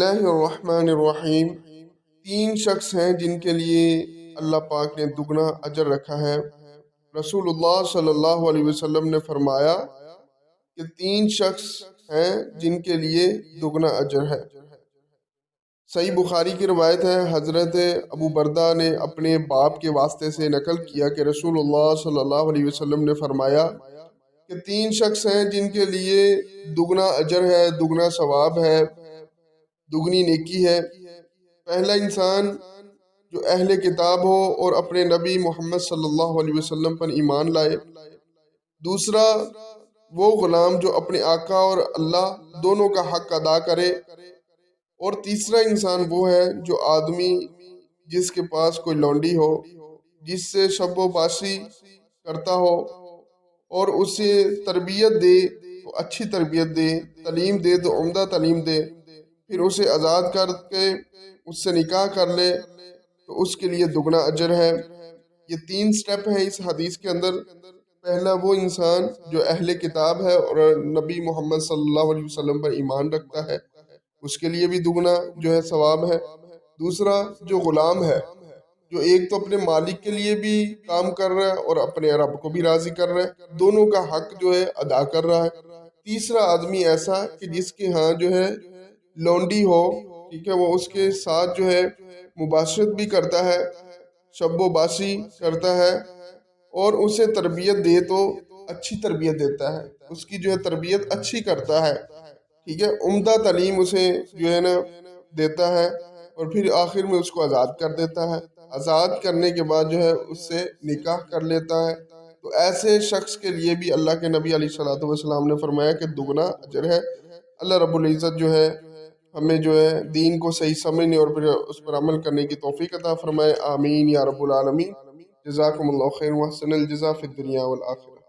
اللہ الرحمن الرحیم۔ تین شخص ہیں جن کے لیے اللہ پاک نے دگنا اجر رکھا ہے۔ رسول اللہ صلی اللہ علیہ وسلم نے فرمایا کہ تین شخص ہیں جن کے لیے دگنا اجر ہے۔ صحیح بخاری کی روایت ہے، حضرت ابو بردہ نے اپنے باپ کے واسطے سے نقل کیا کہ رسول اللہ صلی اللہ علیہ وسلم نے فرمایا کہ تین شخص ہیں جن کے لیے دگنا اجر ہے، دگنا ثواب ہے، دگنی نیکی ہے۔ پہلا انسان جو اہل کتاب ہو اور اپنے نبی محمد صلی اللہ علیہ وسلم پر ایمان لائے۔ دوسرا وہ غلام جو اپنے آقا اور اللہ دونوں کا حق ادا کرے۔ اور تیسرا انسان وہ ہے جو آدمی جس کے پاس کوئی لونڈی ہو، جس سے شب و باسی کرتا ہو اور اسے تربیت دے تو اچھی تربیت دے، تعلیم دے تو عمدہ تعلیم دے، پھر اسے آزاد کر کے اس سے نکاح کر لے تو اس کے لیے دگنا اجر ہے۔ یہ تین سٹیپ ہیں اس حدیث کے اندر۔ پہلا وہ انسان جو اہل کتاب ہے اور نبی محمد صلی اللہ علیہ وسلم پر ایمان رکھتا ہے، اس کے لیے بھی دگنا جو ہے ثواب ہے۔ دوسرا جو غلام ہے، جو ایک تو اپنے مالک کے لیے بھی کام کر رہا ہے اور اپنے رب کو بھی راضی کر رہا ہے، دونوں کا حق جو ہے ادا کر رہا ہے۔ تیسرا آدمی ایسا کہ جس کے ہاں جو ہے لونڈی ہو، ٹھیک ہے، وہ اس کے ساتھ جو ہے مباشرت بھی کرتا ہے، شب و باسی کرتا ہے اور اسے تربیت دے تو اچھی تربیت دیتا ہے، اس کی جو ہے تربیت اچھی کرتا ہے، ٹھیک ہے، عمدہ تعلیم اسے جو ہے نا دیتا ہے اور پھر آخر میں اس کو آزاد کر دیتا ہے۔ آزاد کرنے کے بعد جو ہے اس سے نکاح کر لیتا ہے۔ تو ایسے شخص کے لیے بھی اللہ کے نبی علیہ الصلوۃ والسلام نے فرمایا کہ دگنا اجر ہے۔ اللہ رب العزت جو ہے ہمیں جو ہے دین کو صحیح سمجھنے اور پھر اس پر عمل کرنے کی توفیق عطا فرمائے، آمین یا رب العالمین۔ جزاکم اللہ خیر، واحسن الجزاء فی الدنیا والآخرہ۔